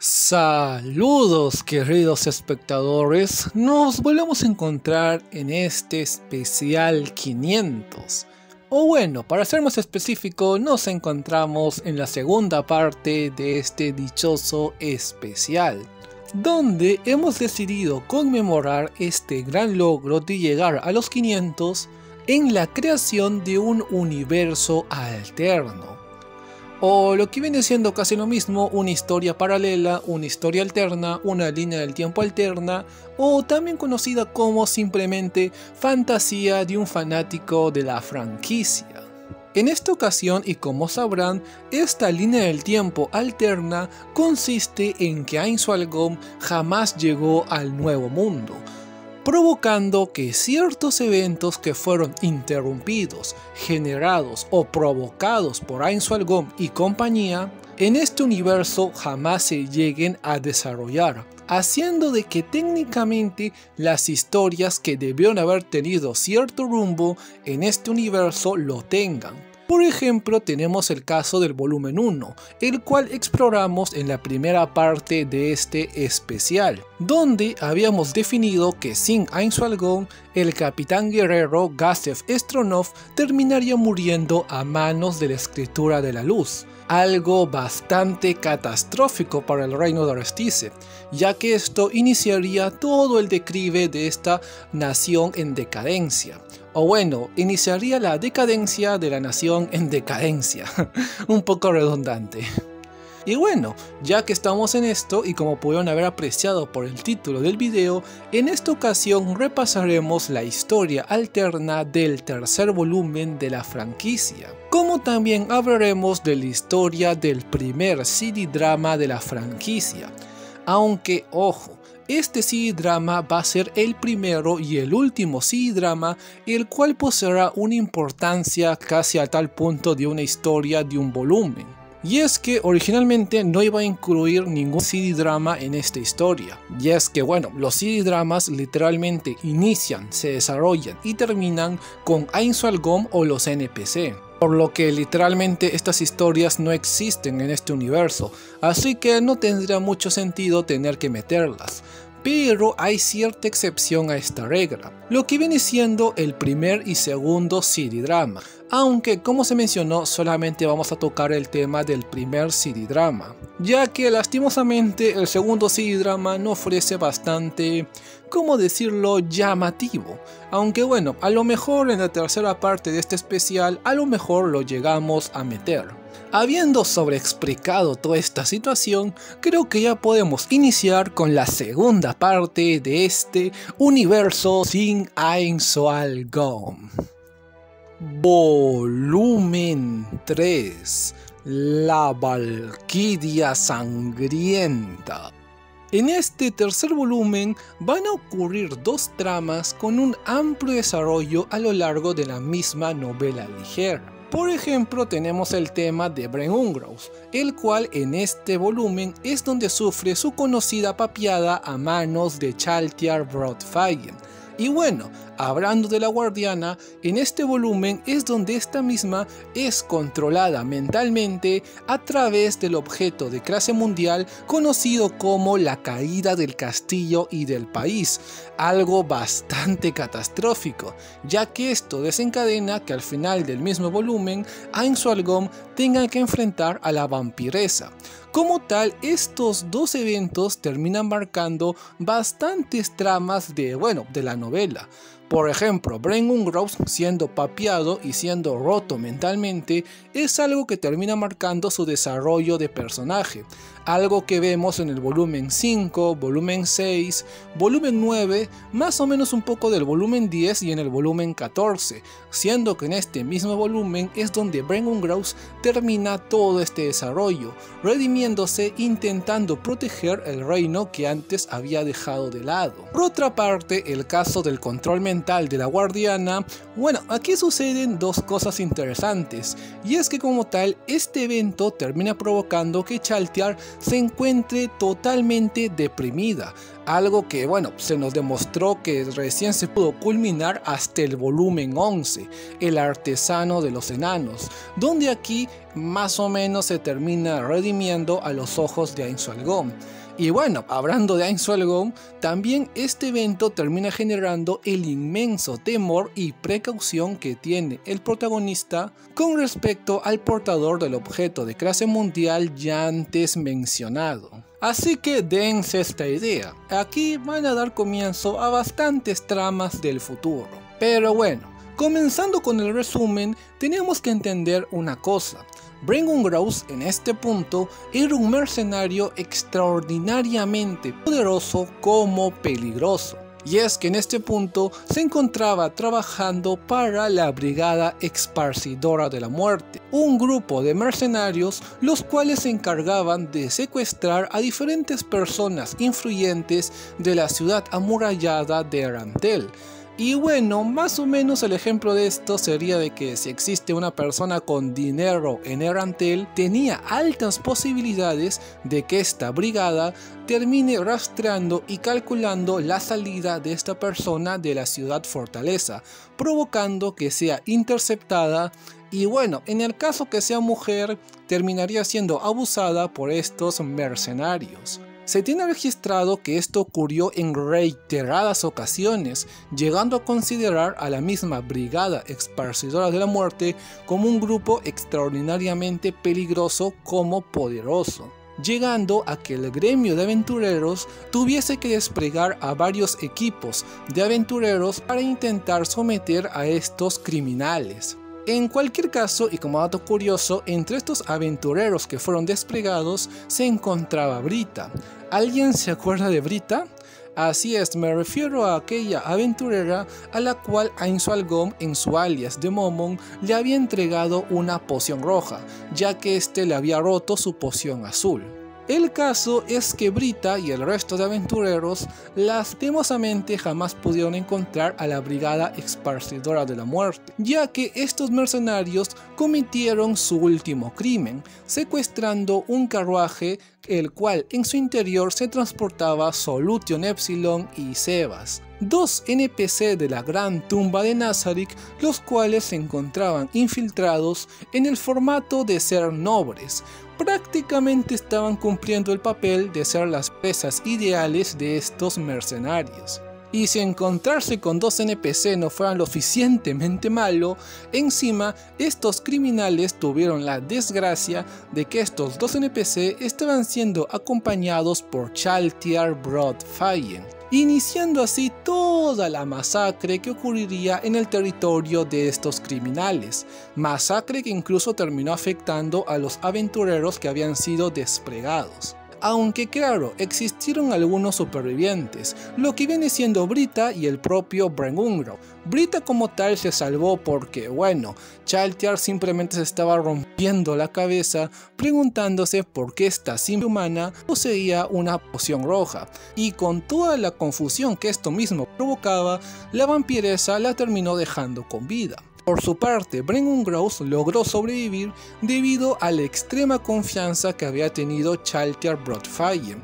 Saludos queridos espectadores, nos volvemos a encontrar en este especial 500. O bueno, para ser más específico, nos encontramos en la segunda parte de este dichoso especial, donde hemos decidido conmemorar este gran logro de llegar a los 500 en la creación de un universo alterno. O lo que viene siendo casi lo mismo, una historia paralela, una historia alterna, una línea del tiempo alterna, o también conocida como simplemente fantasía de un fanático de la franquicia. En esta ocasión, y como sabrán, esta línea del tiempo alterna consiste en que Ainsworth jamás llegó al Nuevo Mundo, provocando que ciertos eventos que fueron interrumpidos, generados o provocados por Ainsworth y compañía, en este universo jamás se lleguen a desarrollar, haciendo de que técnicamente las historias que debieron haber tenido cierto rumbo en este universo lo tengan. Por ejemplo, tenemos el caso del volumen 1, el cual exploramos en la primera parte de este especial, donde habíamos definido que sin Ainsworth, el capitán guerrero Gazef Stronov terminaría muriendo a manos de la Escritura de la Luz, algo bastante catastrófico para el reino de Arestice, ya que esto iniciaría todo el declive de esta nación en decadencia. O bueno, iniciaría la decadencia de la nación en decadencia. Un poco redundante. Y bueno, ya que estamos en esto y como pudieron haber apreciado por el título del video, en esta ocasión repasaremos la historia alterna del tercer volumen de la franquicia. Como también hablaremos de la historia del primer CD-drama de la franquicia. Aunque, ojo, este CD-drama va a ser el primero y el último CD-drama, el cual poseerá una importancia casi a tal punto de una historia de un volumen. Y es que originalmente no iba a incluir ningún CD-drama en esta historia. Y es que bueno, los CD-dramas literalmente inician, se desarrollan y terminan con Ainsworth o los NPC. Por lo que literalmente estas historias no existen en este universo, así que no tendría mucho sentido tener que meterlas. Pero hay cierta excepción a esta regla, lo que viene siendo el primer y segundo CD-drama, aunque como se mencionó solamente vamos a tocar el tema del primer CD-drama, ya que lastimosamente el segundo CD-drama no ofrece bastante, ¿cómo decirlo?, llamativo, aunque bueno, a lo mejor en la tercera parte de este especial a lo mejor lo llegamos a meter. Habiendo sobreexplicado toda esta situación, creo que ya podemos iniciar con la segunda parte de este universo sin Ainsworth. Volumen 3. La Valquiria Sangrienta. En este tercer volumen van a ocurrir dos tramas con un amplio desarrollo a lo largo de la misma novela ligera. Por ejemplo, tenemos el tema de Bren Ungrose, el cual en este volumen es donde sufre su conocida papiada a manos de Chaltiar Broadfire. Y bueno, hablando de la guardiana, en este volumen es donde esta misma es controlada mentalmente a través del objeto de clase mundial conocido como la caída del castillo y del país, algo bastante catastrófico, ya que esto desencadena que al final del mismo volumen Ainsworth tenga que enfrentar a la vampiresa. Como tal, estos dos eventos terminan marcando bastantes tramas de la novela. Por ejemplo, Bren Ungrose siendo papiado y siendo roto mentalmente es algo que termina marcando su desarrollo de personaje, algo que vemos en el volumen 5, volumen 6, volumen 9, más o menos un poco del volumen 10 y en el volumen 14, siendo que en este mismo volumen es donde Bren Ungrose termina todo este desarrollo, redimiéndose intentando proteger el reino que antes había dejado de lado. Por otra parte, el caso del control mental mental de la guardiana, bueno, aquí suceden dos cosas interesantes, y es que como tal, este evento termina provocando que Chaltiar se encuentre totalmente deprimida, algo que bueno, se nos demostró que recién se pudo culminar hasta el volumen 11, el artesano de los enanos, donde aquí más o menos se termina redimiendo a los ojos de Ainzhualgóm. Y bueno, hablando de Ainzhualgóm, también este evento termina generando el inmenso temor y precaución que tiene el protagonista con respecto al portador del objeto de clase mundial ya antes mencionado. Así que dense esta idea, aquí van a dar comienzo a bastantes tramas del futuro. Pero bueno, comenzando con el resumen, tenemos que entender una cosa. Brain Ungrowth en este punto era un mercenario extraordinariamente poderoso como peligroso. Y es que en este punto se encontraba trabajando para la Brigada Esparcidora de la Muerte, un grupo de mercenarios los cuales se encargaban de secuestrar a diferentes personas influyentes de la ciudad amurallada de Erantel. Y bueno, más o menos el ejemplo de esto sería de que si existe una persona con dinero en Erantel, tenía altas posibilidades de que esta brigada termine rastreando y calculando la salida de esta persona de la ciudad fortaleza, provocando que sea interceptada y bueno, en el caso que sea mujer, terminaría siendo abusada por estos mercenarios. Se tiene registrado que esto ocurrió en reiteradas ocasiones, llegando a considerar a la misma Brigada Esparcidora de la Muerte como un grupo extraordinariamente peligroso como poderoso, llegando a que el gremio de aventureros tuviese que desplegar a varios equipos de aventureros para intentar someter a estos criminales. En cualquier caso, y como dato curioso, entre estos aventureros que fueron desplegados se encontraba Brita. ¿Alguien se acuerda de Brita? Así es, me refiero a aquella aventurera a la cual Ainzhualgóm en su alias de Momon le había entregado una poción roja, ya que este le había roto su poción azul. El caso es que Brita y el resto de aventureros lastimosamente jamás pudieron encontrar a la Brigada Esparcidora de la Muerte, ya que estos mercenarios cometieron su último crimen, secuestrando un carruaje el cual en su interior se transportaba Solution Epsilon y Sebas, dos NPC de la Gran Tumba de Nazarick, los cuales se encontraban infiltrados en el formato de ser nobles. Prácticamente estaban cumpliendo el papel de ser las presas ideales de estos mercenarios. Y si encontrarse con dos NPC no fueran lo suficientemente malo, encima estos criminales tuvieron la desgracia de que estos dos NPC estaban siendo acompañados por Chaltiar Broadfire, iniciando así toda la masacre que ocurriría en el territorio de estos criminales, masacre que incluso terminó afectando a los aventureros que habían sido desplegados. Aunque claro, existieron algunos supervivientes, lo que viene siendo Brita y el propio Brain Ungrowth. Brita como tal se salvó porque, bueno, Chaltiar simplemente se estaba rompiendo la cabeza preguntándose por qué esta simple humana poseía una poción roja, y con toda la confusión que esto mismo provocaba, la vampiresa la terminó dejando con vida. Por su parte, Brain Ungrowth logró sobrevivir debido a la extrema confianza que había tenido Chaltiar Broadfire.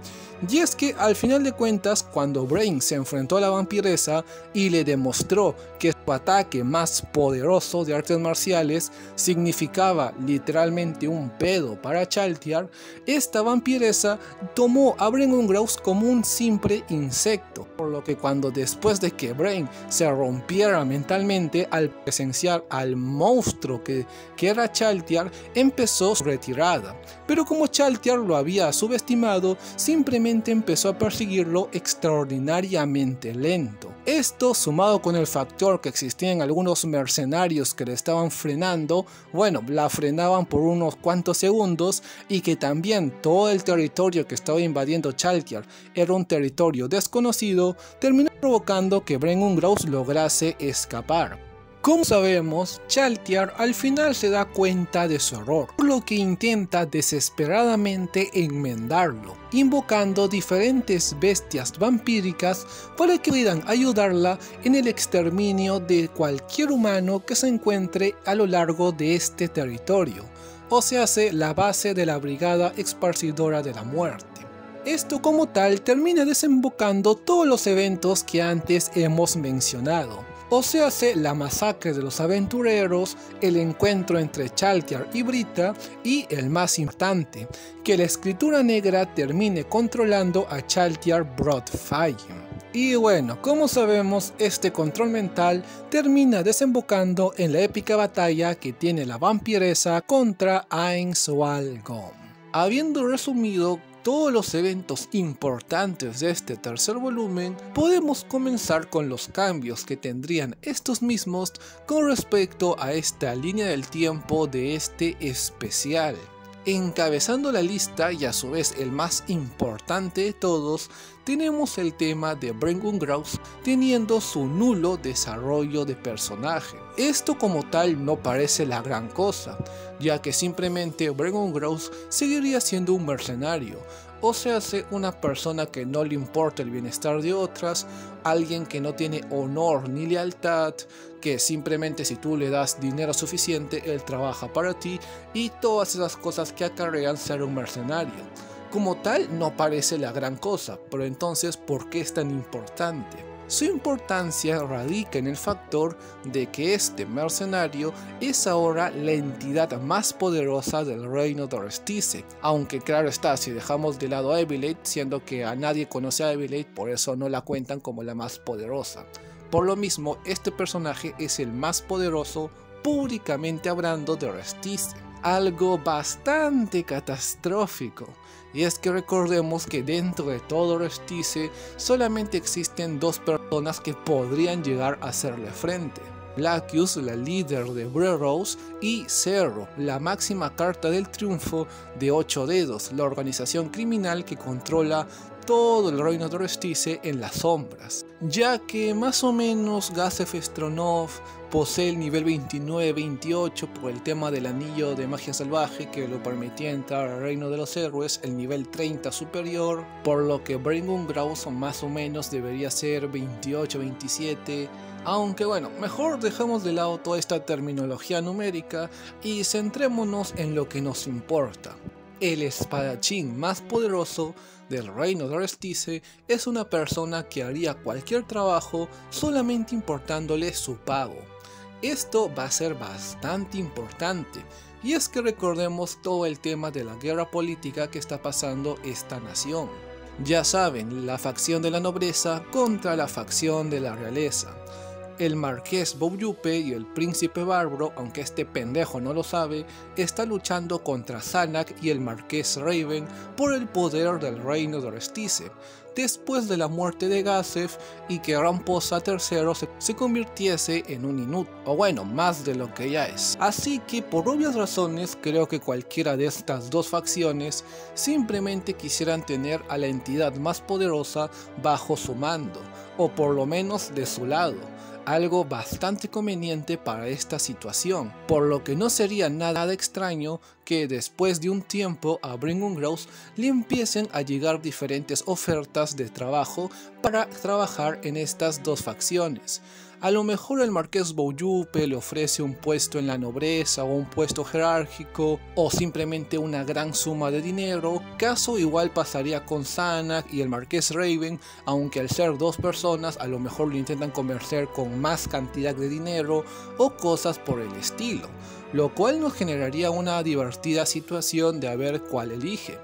Y es que al final de cuentas, cuando Brain se enfrentó a la vampiresa y le demostró que su ataque más poderoso de artes marciales significaba literalmente un pedo para Chaltiar, esta vampiresa tomó a Brain Ungrowth como un simple insecto, por lo que cuando después de que Brain se rompiera mentalmente al presenciar al monstruo que era Chaltiar, empezó su retirada. Pero como Chaltiar lo había subestimado, simplemente empezó a perseguirlo extraordinariamente lento. Esto, sumado con el factor que existían algunos mercenarios que le estaban frenando, bueno, la frenaban por unos cuantos segundos, y que también todo el territorio que estaba invadiendo Chaltiar era un territorio desconocido, terminó provocando que Brain Ungrowth lograse escapar. Como sabemos, Chaltiar al final se da cuenta de su error, por lo que intenta desesperadamente enmendarlo, invocando diferentes bestias vampíricas para que puedan ayudarla en el exterminio de cualquier humano que se encuentre a lo largo de este territorio, o se hace la base de la Brigada Esparcidora de la Muerte. Esto como tal termina desembocando todos los eventos que antes hemos mencionado. O se hace la masacre de los aventureros, el encuentro entre Chaltiar y Brita y el más importante, que la escritura negra termine controlando a Chaltiar Broadfire. Y bueno, como sabemos, este control mental termina desembocando en la épica batalla que tiene la vampiresa contra Ainswalgom. Habiendo resumido todos los eventos importantes de este tercer volumen, podemos comenzar con los cambios que tendrían estos mismos con respecto a esta línea del tiempo de este especial. Encabezando la lista y a su vez el más importante de todos, tenemos el tema de Brengungraus teniendo su nulo desarrollo de personaje. Esto como tal no parece la gran cosa, ya que simplemente Brengungraus seguiría siendo un mercenario, o se hace una persona que no le importa el bienestar de otras, alguien que no tiene honor ni lealtad, que simplemente si tú le das dinero suficiente él trabaja para ti y todas esas cosas que acarrean ser un mercenario. Como tal no parece la gran cosa, pero entonces ¿por qué es tan importante? Su importancia radica en el factor de que este mercenario es ahora la entidad más poderosa del reino de Restice, aunque claro está, si dejamos de lado a Evilate, siendo que a nadie conoce a Evilate, por eso no la cuentan como la más poderosa. Por lo mismo, este personaje es el más poderoso públicamente hablando de Restice. Algo bastante catastrófico, y es que recordemos que dentro de todo Restice solamente existen dos personas que podrían llegar a hacerle frente: Lacus, la líder de Brerose, y Cerro, la máxima carta del triunfo de 8 dedos, la organización criminal que controla todo el reino de Restice en las sombras, ya que más o menos Gazef Stronov posee el nivel 29-28 por el tema del anillo de magia salvaje que lo permitía entrar al reino de los héroes, el nivel 30 superior, por lo que Brengungraus más o menos debería ser 28-27, aunque bueno, mejor dejamos de lado toda esta terminología numérica y centrémonos en lo que nos importa. El espadachín más poderoso del reino de Restice es una persona que haría cualquier trabajo solamente importándole su pago. Esto va a ser bastante importante, y es que recordemos todo el tema de la guerra política que está pasando esta nación. Ya saben, la facción de la nobleza contra la facción de la realeza. El marqués Bouyupe y el príncipe bárbaro, aunque este pendejo no lo sabe, está luchando contra Zanak y el marqués Raven por el poder del reino de Restice, después de la muerte de Gazef y que Ramposa III se convirtiese en un inútil, o bueno, más de lo que ya es. Así que por obvias razones creo que cualquiera de estas dos facciones simplemente quisieran tener a la entidad más poderosa bajo su mando, o por lo menos de su lado. Algo bastante conveniente para esta situación, por lo que no sería nada extraño que después de un tiempo a Brengungraus le empiecen a llegar diferentes ofertas de trabajo para trabajar en estas dos facciones. A lo mejor el marqués Bouyupe le ofrece un puesto en la nobleza o un puesto jerárquico o simplemente una gran suma de dinero. Caso igual pasaría con Zanak y el marqués Raven, aunque al ser dos personas a lo mejor lo intentan convencer con más cantidad de dinero o cosas por el estilo, lo cual nos generaría una divertida situación de a ver cuál elige.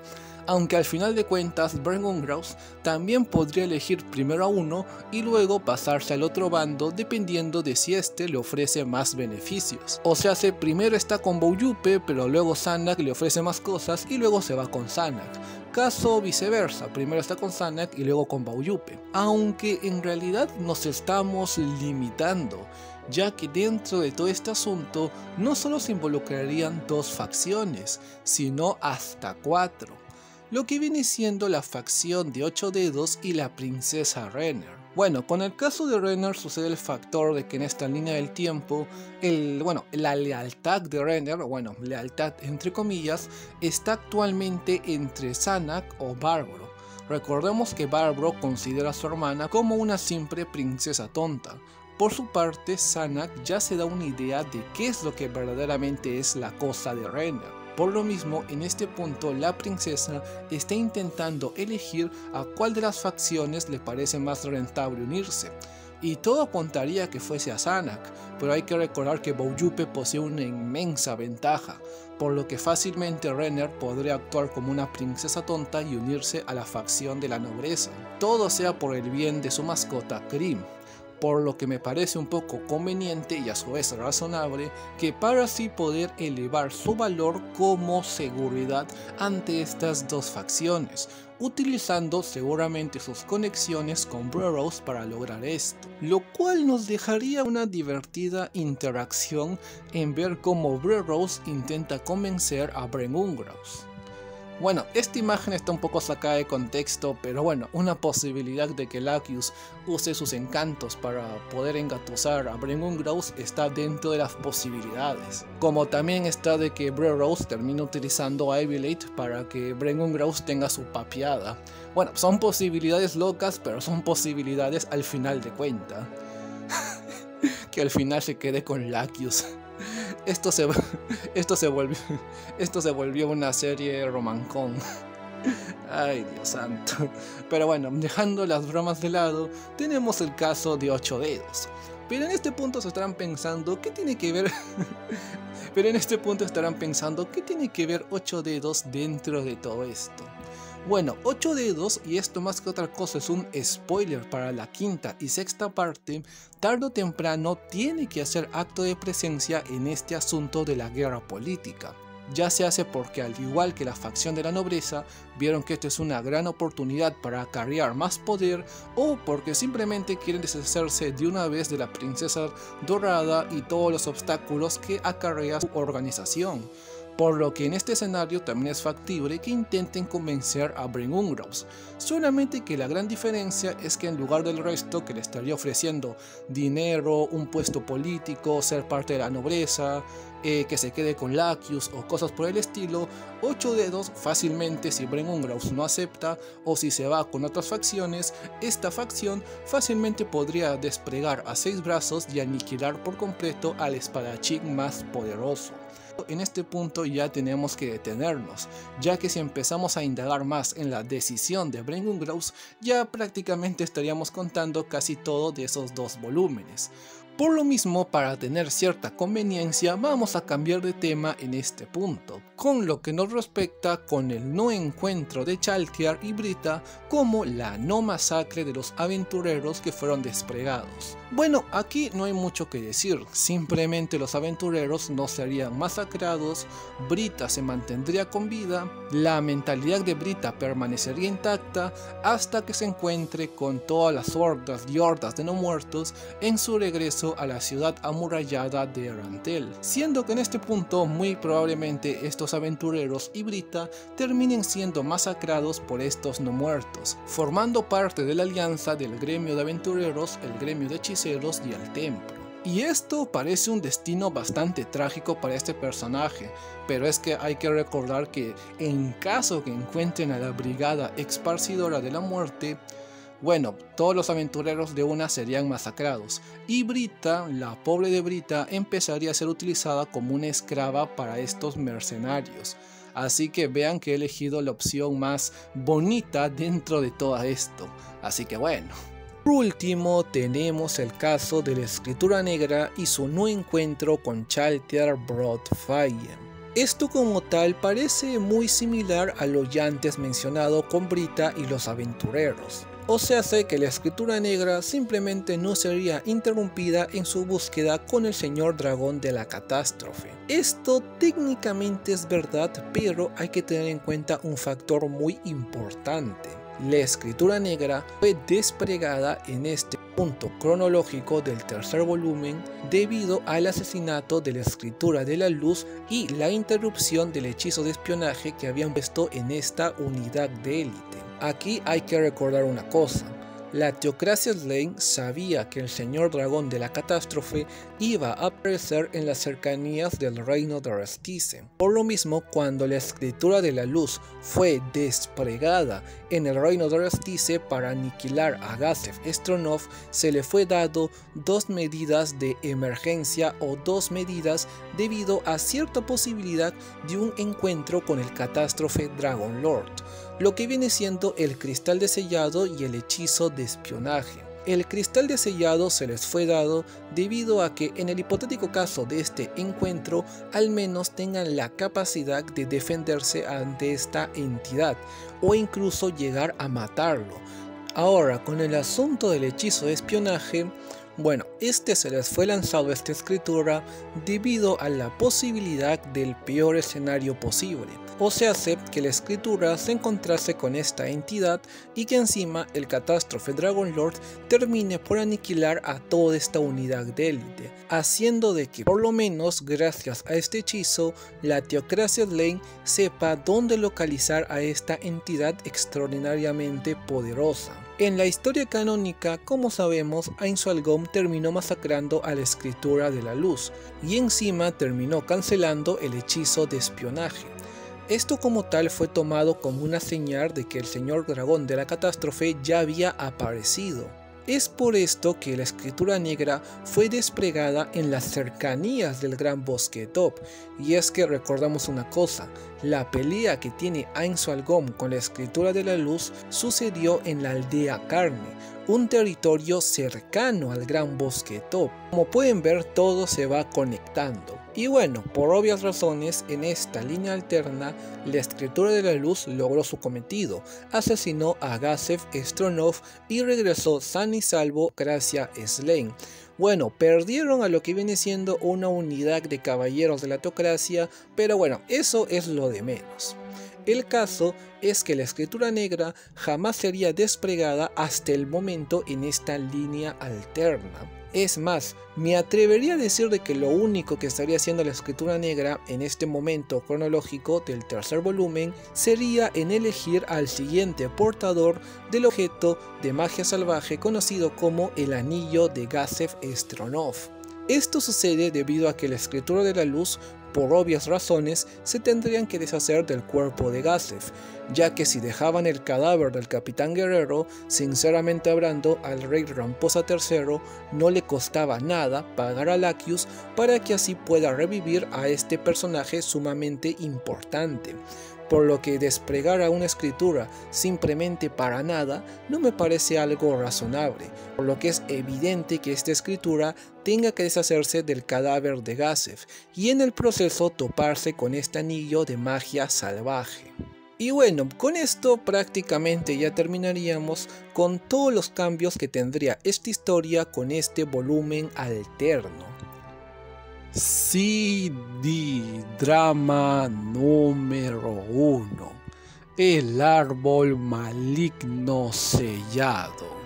Aunque al final de cuentas Brengungraus también podría elegir primero a uno y luego pasarse al otro bando dependiendo de si este le ofrece más beneficios. O sea, primero está con Bouyupe, pero luego Zanak le ofrece más cosas y luego se va con Zanak. Caso viceversa, primero está con Zanak y luego con Bouyupe. Aunque en realidad nos estamos limitando, ya que dentro de todo este asunto no solo se involucrarían dos facciones, sino hasta 4. Lo que viene siendo la facción de 8 dedos y la princesa Renner. Bueno, con el caso de Renner sucede el factor de que en esta línea del tiempo, la lealtad de Renner, lealtad entre comillas, está actualmente entre Zanak o Bárbaro. Recordemos que Bárbaro considera a su hermana como una simple princesa tonta. Por su parte, Zanak ya se da una idea de qué es lo que verdaderamente es la cosa de Renner. Por lo mismo, en este punto la princesa está intentando elegir a cuál de las facciones le parece más rentable unirse. Y todo apuntaría a que fuese a Zanak, pero hay que recordar que Boujupe posee una inmensa ventaja, por lo que fácilmente Renner podría actuar como una princesa tonta y unirse a la facción de la nobleza. Todo sea por el bien de su mascota Cream. Por lo que me parece un poco conveniente y a su vez razonable que para así poder elevar su valor como seguridad ante estas dos facciones, utilizando seguramente sus conexiones con Burrows para lograr esto, lo cual nos dejaría una divertida interacción en ver cómo Burrows intenta convencer a Brengungraus. Bueno, esta imagen está un poco sacada de contexto, pero bueno, una posibilidad de que Lacus use sus encantos para poder engatusar a Brengungraus está dentro de las posibilidades. Como también está de que Burrows termine utilizando a Evilate para que Brengungraus tenga su papeada. Bueno, son posibilidades locas, pero son posibilidades al final de cuenta. Que al final se quede con Lacus. Esto se volvió una serie romancón. Ay, Dios santo. Pero bueno, dejando las bromas de lado, tenemos el caso de 8 dedos. Pero en este punto se estarán pensando, ¿qué tiene que ver? Pero en este punto estarán pensando, ¿qué tiene que ver 8 dedos dentro de todo esto? Bueno, 8 dedos, y esto más que otra cosa es un spoiler para la quinta y sexta parte, tarde o temprano tiene que hacer acto de presencia en este asunto de la guerra política. Ya se hace porque al igual que la facción de la nobleza, vieron que esto es una gran oportunidad para acarrear más poder o porque simplemente quieren deshacerse de una vez de la princesa dorada y todos los obstáculos que acarrea su organización. Por lo que en este escenario también es factible que intenten convencer a Brengungraus, solamente que la gran diferencia es que en lugar del resto que le estaría ofreciendo dinero, un puesto político, ser parte de la nobleza, que se quede con Lacus o cosas por el estilo, 8 dedos fácilmente, si Brengungraus no acepta o si se va con otras facciones, esta facción fácilmente podría desplegar a 6 brazos y aniquilar por completo al espadachín más poderoso. En este punto ya tenemos que detenernos, ya que si empezamos a indagar más en la decisión de Brengungraus, ya prácticamente estaríamos contando casi todo de esos 2 volúmenes. Por lo mismo, para tener cierta conveniencia, vamos a cambiar de tema en este punto, con lo que nos respecta con el no encuentro de Chaltiar y Brita como la no masacre de los aventureros que fueron desplegados. Bueno, aquí no hay mucho que decir, simplemente los aventureros no serían masacrados, Brita se mantendría con vida, la mentalidad de Brita permanecería intacta hasta que se encuentre con todas las hordas y hordas de no muertos en su regreso a la ciudad amurallada de Erantel, siendo que en este punto muy probablemente estos aventureros y Brita terminen siendo masacrados por estos no muertos, formando parte de la alianza del gremio de aventureros, el gremio de hechiceros y el templo. Y esto parece un destino bastante trágico para este personaje, pero es que hay que recordar que en caso que encuentren a la brigada esparcidora de la muerte, bueno, todos los aventureros de una serían masacrados, y Brita, la pobre de Brita, empezaría a ser utilizada como una esclava para estos mercenarios. Así que vean que he elegido la opción más bonita dentro de todo esto. Así que bueno. Por último tenemos el caso de la Escritura Negra y su no encuentro con Chaltiar Broadfire. Esto como tal parece muy similar a lo ya antes mencionado con Brita y los aventureros. O sea, sé que la Escritura Negra simplemente no sería interrumpida en su búsqueda con el Señor Dragón de la Catástrofe. Esto técnicamente es verdad, pero hay que tener en cuenta un factor muy importante. La Escritura Negra fue desplegada en este punto cronológico del tercer volumen debido al asesinato de la Escritura de la Luz y la interrupción del hechizo de espionaje que habían puesto en esta unidad de élite. Aquí hay que recordar una cosa, La Teocracia Slain sabía que el Señor Dragón de la Catástrofe iba a aparecer en las cercanías del reino de Restice. Por lo mismo, cuando la Escritura de la Luz fue desplegada en el reino de Restice para aniquilar a Gazef Stronov, se le fue dado 2 medidas de emergencia o 2 medidas debido a cierta posibilidad de un encuentro con el Catástrofe Dragon Lord, lo que viene siendo el cristal de sellado y el hechizo de espionaje. El cristal de sellado se les fue dado debido a que en el hipotético caso de este encuentro al menos tengan la capacidad de defenderse ante esta entidad o incluso llegar a matarlo. Ahora, con el asunto del hechizo de espionaje, bueno, este se les fue lanzado a esta escritura debido a la posibilidad del peor escenario posible, o sea, que la escritura se encontrase con esta entidad y que encima el Catástrofe Dragon Lord termine por aniquilar a toda esta unidad de élite, haciendo de que por lo menos gracias a este hechizo la Teocracia Slain sepa dónde localizar a esta entidad extraordinariamente poderosa. En la historia canónica, como sabemos, Ainswalgom terminó masacrando a la Escritura de la Luz y encima terminó cancelando el hechizo de espionaje. Esto como tal fue tomado como una señal de que el Señor Dragón de la Catástrofe ya había aparecido. Es por esto que la Escritura Negra fue desplegada en las cercanías del Gran Bosque Top, y es que recordamos una cosa, la pelea que tiene Ainswalgom con la Escritura de la Luz sucedió en la aldea Carne, un territorio cercano al Gran Bosque Top. Como pueden ver, todo se va conectando. Y bueno, por obvias razones, en esta línea alterna, la Escritura de la Luz logró su cometido, asesinó a Gazef Stronov y regresó san y salvo Gracia Slain. Bueno, perdieron a lo que viene siendo una unidad de caballeros de la Teocracia, pero bueno, eso es lo de menos. El caso es que la Escritura Negra jamás sería desplegada hasta el momento en esta línea alterna. Es más, me atrevería a decir de que lo único que estaría haciendo la Escritura Negra en este momento cronológico del tercer volumen sería en elegir al siguiente portador del objeto de magia salvaje conocido como el Anillo de Gazef Stronov. Esto sucede debido a que la Escritura de la Luz, por obvias razones, se tendrían que deshacer del cuerpo de Gazef, ya que si dejaban el cadáver del Capitán Guerrero, sinceramente hablando, al rey Ramposa III no le costaba nada pagar a Laccius para que así pueda revivir a este personaje sumamente importante. Por lo que desplegar a una escritura simplemente para nada no me parece algo razonable, por lo que es evidente que esta escritura tenga que deshacerse del cadáver de Gazef y en el proceso toparse con este anillo de magia salvaje. Y bueno, con esto prácticamente ya terminaríamos con todos los cambios que tendría esta historia con este volumen alterno. CD Drama número 1. El árbol maligno sellado.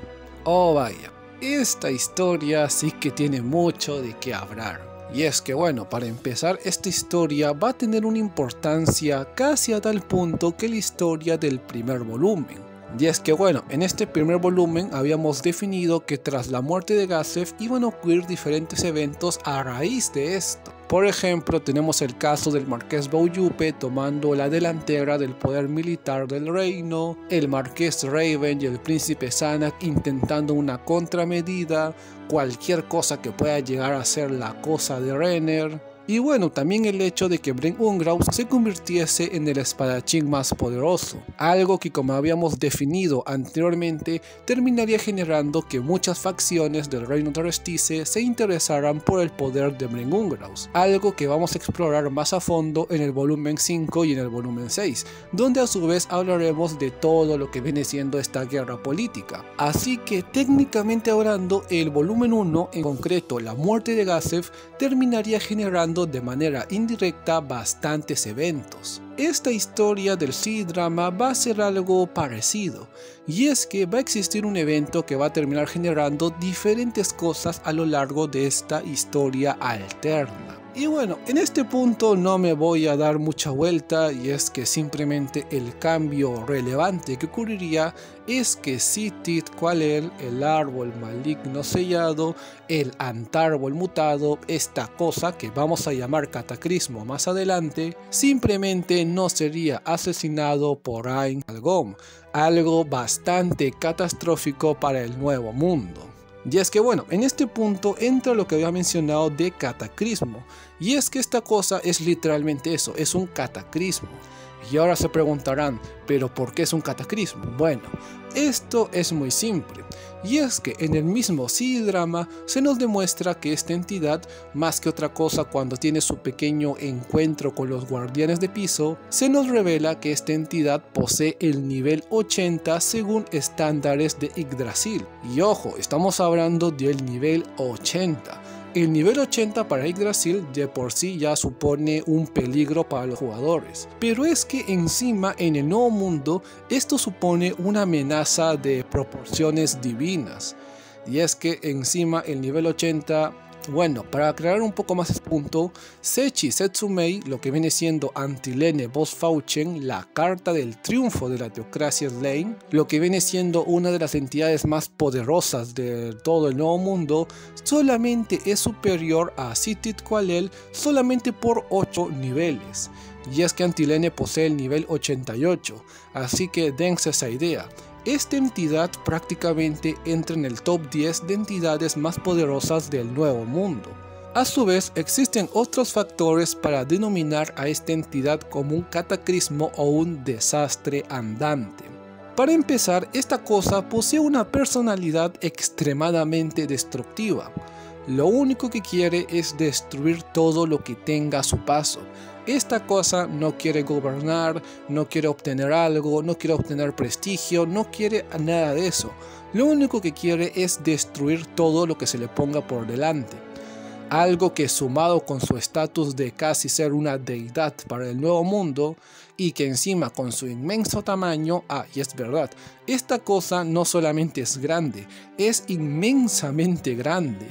Oh vaya, esta historia sí que tiene mucho de qué hablar. Y es que bueno, para empezar, esta historia va a tener una importancia casi a tal punto que la historia del primer volumen. Y es que bueno, en este primer volumen habíamos definido que tras la muerte de Gazef iban a ocurrir diferentes eventos a raíz de esto. Por ejemplo, tenemos el caso del Marqués Bouyupe tomando la delantera del poder militar del reino, el Marqués Raven y el Príncipe Sanak intentando una contramedida, cualquier cosa que pueda llegar a ser la cosa de Renner. Y bueno, también el hecho de que Bren Ungraus se convirtiese en el espadachín más poderoso, algo que como habíamos definido anteriormente terminaría generando que muchas facciones del reino de Restice se interesaran por el poder de Bren Ungraus, algo que vamos a explorar más a fondo en el volumen 5 y en el volumen 6, donde a su vez hablaremos de todo lo que viene siendo esta guerra política. Así que técnicamente hablando, el volumen 1, en concreto la muerte de Gazef, terminaría generando de manera indirecta bastantes eventos. esta historia del C-Drama va a ser algo parecido, y es que va a existir un evento que va a terminar generando diferentes cosas a lo largo de esta historia alterna. Y bueno, en este punto no me voy a dar mucha vuelta, y es que simplemente el cambio relevante que ocurriría es que Sitit Qualel, el árbol maligno sellado, el antárbol mutado, esta cosa que vamos a llamar cataclismo más adelante, simplemente no sería asesinado por Ain Algom, algo bastante catastrófico para el nuevo mundo. Y es que bueno, en este punto entra lo que había mencionado de cataclismo, y es que esta cosa es literalmente eso, es un cataclismo. Y ahora se preguntarán, ¿pero por qué es un cataclismo? Bueno, esto es muy simple, y es que en el mismo C-Drama se nos demuestra que esta entidad, más que otra cosa cuando tiene su pequeño encuentro con los guardianes de piso, se nos revela que esta entidad posee el nivel 80 según estándares de Yggdrasil. Y ojo, estamos hablando del nivel 80. El nivel 80 para Yggdrasil de por sí ya supone un peligro para los jugadores, pero es que encima en el nuevo mundo esto supone una amenaza de proporciones divinas, y es que encima el nivel 80, bueno, para aclarar un poco más este punto, Sechi Setsumei, lo que viene siendo Antilene Boss Fauchen, la carta del triunfo de la teocracia Slane, lo que viene siendo una de las entidades más poderosas de todo el nuevo mundo, solamente es superior a Sitit Qualel solamente por 8 niveles. Y es que Antilene posee el nivel 88, así que dense esa idea. Esta entidad prácticamente entra en el top 10 de entidades más poderosas del nuevo mundo. A su vez, existen otros factores para denominar a esta entidad como un cataclismo o un desastre andante. Para empezar, esta cosa posee una personalidad extremadamente destructiva. Lo único que quiere es destruir todo lo que tenga a su paso. Esta cosa no quiere gobernar, no quiere obtener algo, no quiere obtener prestigio, no quiere nada de eso. Lo único que quiere es destruir todo lo que se le ponga por delante. Algo que, sumado con su estatus de casi ser una deidad para el nuevo mundo, y que encima con su inmenso tamaño, y es verdad, esta cosa no solamente es grande, es inmensamente grande.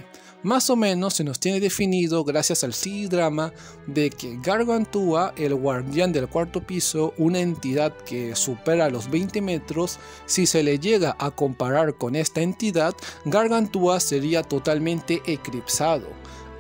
Más o menos se nos tiene definido gracias al C-Drama de que Gargantua, el guardián del cuarto piso, una entidad que supera los 20 metros, si se le llega a comparar con esta entidad, Gargantua sería totalmente eclipsado.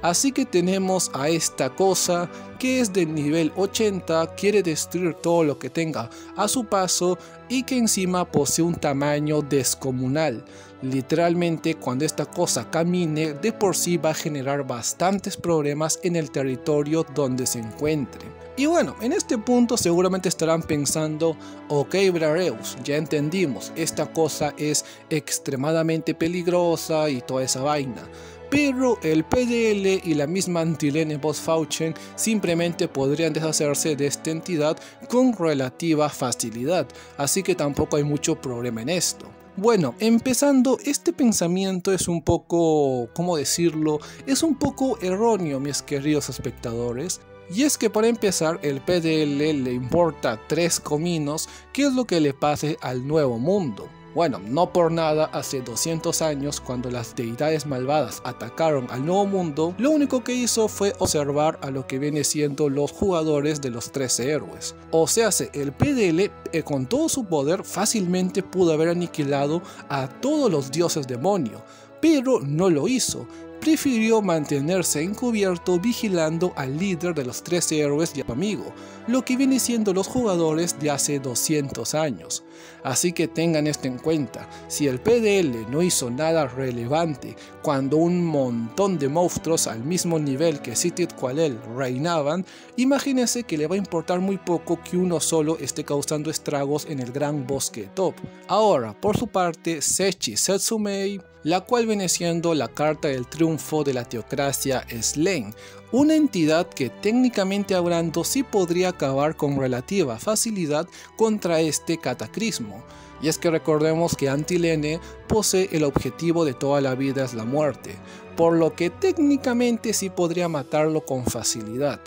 Así que tenemos a esta cosa que es de nivel 80, quiere destruir todo lo que tenga a su paso y que encima posee un tamaño descomunal. Literalmente, cuando esta cosa camine, de por sí va a generar bastantes problemas en el territorio donde se encuentre. Y bueno, en este punto seguramente estarán pensando, ok Brareus, ya entendimos, esta cosa es extremadamente peligrosa y toda esa vaina. Pero el PDL y la misma Antilene Boss Fauchen simplemente podrían deshacerse de esta entidad con relativa facilidad, así que tampoco hay mucho problema en esto. Bueno, empezando, este pensamiento es un poco, ¿cómo decirlo? Es un poco erróneo, mis queridos espectadores. Y es que para empezar, el PDL le importa 3 cominos qué es lo que le pase al nuevo mundo. Bueno, no por nada, hace 200 años, cuando las deidades malvadas atacaron al nuevo mundo, lo único que hizo fue observar a lo que viene siendo los jugadores de los 13 héroes. O sea, el PDL con todo su poder fácilmente pudo haber aniquilado a todos los dioses demonio, pero no lo hizo. Prefirió mantenerse encubierto vigilando al líder de los 13 héroes y a su amigo, lo que viene siendo los jugadores de hace 200 años. Así que tengan esto en cuenta, si el PDL no hizo nada relevante cuando un montón de monstruos al mismo nivel que Sitit Qualel reinaban, imagínense que le va a importar muy poco que uno solo esté causando estragos en el gran bosque top. Ahora, por su parte, Sechi Setsumei, la cual viene siendo la carta del triunfo de la teocracia Slane, una entidad que técnicamente hablando sí podría acabar con relativa facilidad contra este cataclismo. Y es que recordemos que Antilene posee el objetivo de toda la vida es la muerte, por lo que técnicamente sí podría matarlo con facilidad.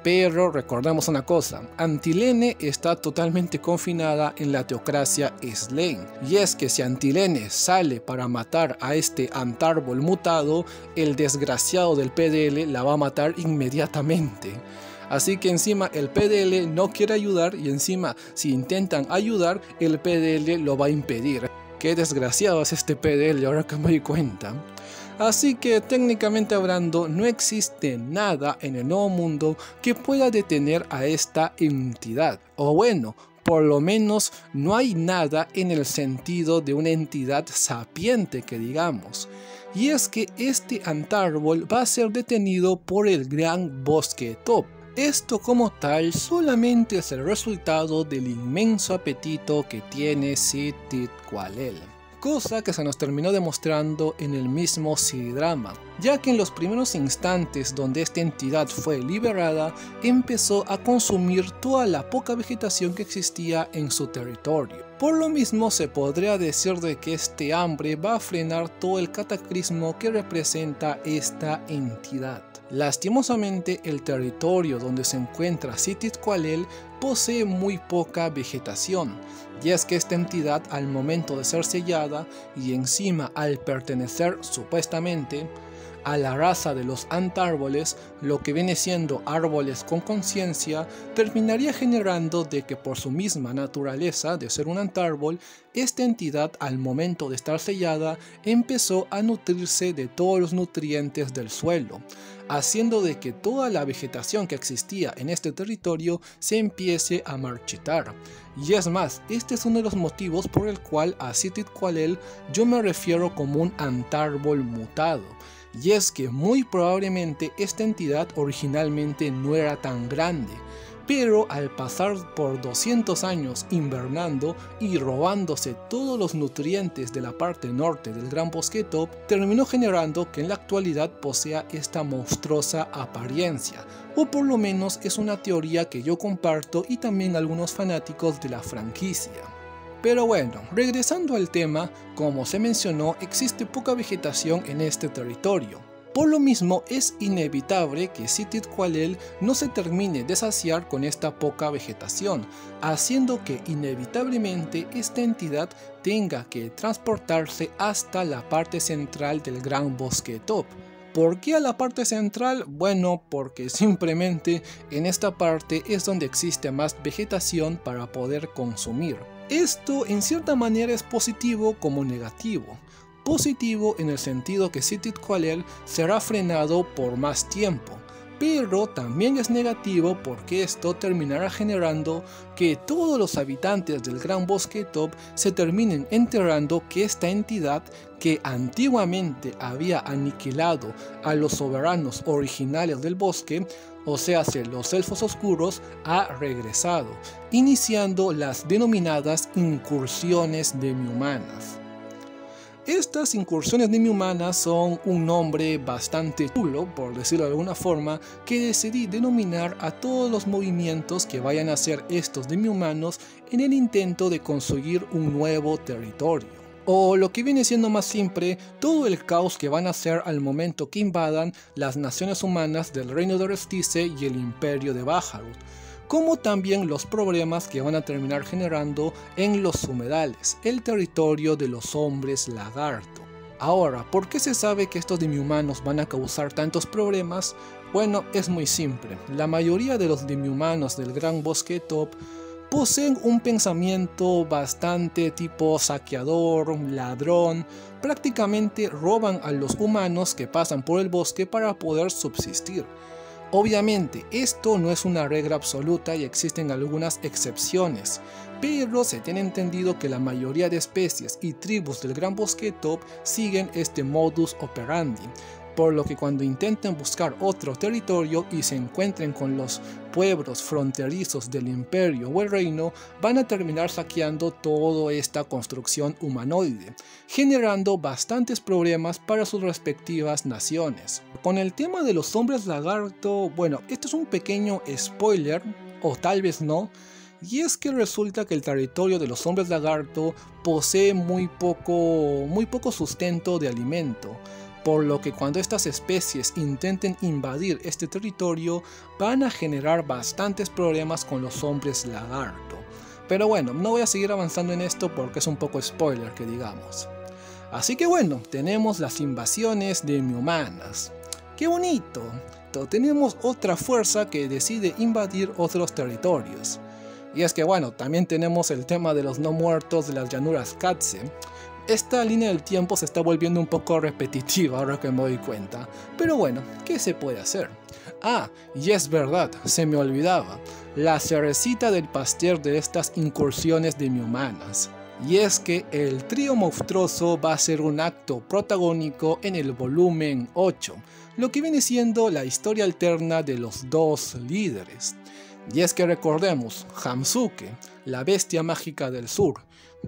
Pero recordemos una cosa, Antilene está totalmente confinada en la teocracia Slayn, y es que si Antilene sale para matar a este Antárbol mutado, el desgraciado del PDL la va a matar inmediatamente. Así que encima el PDL no quiere ayudar, y encima si intentan ayudar, el PDL lo va a impedir. Qué desgraciado es este PDL, ahora que me doy cuenta. Así que técnicamente hablando, no existe nada en el Nuevo Mundo que pueda detener a esta entidad. O bueno, por lo menos no hay nada en el sentido de una entidad sapiente que digamos. Y es que este Antárbol va a ser detenido por el Gran Bosque Top. Esto como tal solamente es el resultado del inmenso apetito que tiene Ctitqualel, cosa que se nos terminó demostrando en el mismo CD-drama, ya que en los primeros instantes donde esta entidad fue liberada, empezó a consumir toda la poca vegetación que existía en su territorio. Por lo mismo se podría decir de que este hambre va a frenar todo el cataclismo que representa esta entidad. Lastimosamente, el territorio donde se encuentra Ctitqualel posee muy poca vegetación, y es que esta entidad al momento de ser sellada y encima al pertenecer supuestamente a la raza de los antárboles, lo que viene siendo árboles con conciencia, terminaría generando de que por su misma naturaleza de ser un antárbol, esta entidad al momento de estar sellada empezó a nutrirse de todos los nutrientes del suelo, haciendo de que toda la vegetación que existía en este territorio se empiece a marchitar. Y es más, este es uno de los motivos por el cual a Ctitqualel yo me refiero como un antárbol mutado. Y es que muy probablemente esta entidad originalmente no era tan grande, pero al pasar por 200 años invernando y robándose todos los nutrientes de la parte norte del Gran Bosque Top, terminó generando que en la actualidad posea esta monstruosa apariencia, o por lo menos es una teoría que yo comparto y también algunos fanáticos de la franquicia. Pero bueno, regresando al tema, como se mencionó, existe poca vegetación en este territorio. Por lo mismo, es inevitable que Ctitqualel no se termine de saciar con esta poca vegetación, haciendo que inevitablemente esta entidad tenga que transportarse hasta la parte central del Gran Bosque Top. ¿Por qué a la parte central? Bueno, porque simplemente en esta parte es donde existe más vegetación para poder consumir. Esto en cierta manera es positivo como negativo. Positivo en el sentido que Ctitqualel será frenado por más tiempo, pero también es negativo porque esto terminará generando que todos los habitantes del Gran Bosque Top se terminen enterando que esta entidad que antiguamente había aniquilado a los soberanos originales del bosque, o sea, los elfos oscuros, ha regresado, iniciando las denominadas incursiones demi-humanas. Estas incursiones demi-humanas son un nombre bastante chulo, por decirlo de alguna forma, que decidí denominar a todos los movimientos que vayan a hacer estos demi-humanos en el intento de conseguir un nuevo territorio. O lo que viene siendo más simple, todo el caos que van a hacer al momento que invadan las naciones humanas del Reino de Restice y el Imperio de Bahamut, como también los problemas que van a terminar generando en los humedales, el territorio de los hombres lagarto. Ahora, ¿por qué se sabe que estos demi-humanos van a causar tantos problemas? Bueno, es muy simple. La mayoría de los demi-humanos del Gran Bosque Top poseen un pensamiento bastante tipo saqueador, ladrón, prácticamente roban a los humanos que pasan por el bosque para poder subsistir. Obviamente, esto no es una regla absoluta y existen algunas excepciones, pero se tiene entendido que la mayoría de especies y tribus del Gran Bosque Top siguen este modus operandi, por lo que cuando intenten buscar otro territorio y se encuentren con los pueblos fronterizos del imperio o el reino, van a terminar saqueando toda esta construcción humanoide, generando bastantes problemas para sus respectivas naciones. Con el tema de los hombres lagarto, bueno, esto es un pequeño spoiler, o tal vez no, y es que resulta que el territorio de los hombres lagarto posee muy poco sustento de alimento. por lo que cuando estas especies intenten invadir este territorio van a generar bastantes problemas con los hombres lagarto. Pero bueno, no voy a seguir avanzando en esto porque es un poco spoiler que digamos. Así que bueno, tenemos las invasiones de humanas. ¡Qué bonito! Tenemos otra fuerza que decide invadir otros territorios. Y es que bueno, también tenemos el tema de los no muertos de las llanuras Katze. Esta línea del tiempo se está volviendo un poco repetitiva ahora que me doy cuenta. Pero bueno, ¿qué se puede hacer? Ah, y es verdad, se me olvidaba. La cerecita del pastel de estas incursiones de humanas. Y es que el trío monstruoso va a ser un acto protagónico en el volumen 8, lo que viene siendo la historia alterna de los dos líderes. Y es que recordemos, Hamsuke, la bestia mágica del sur,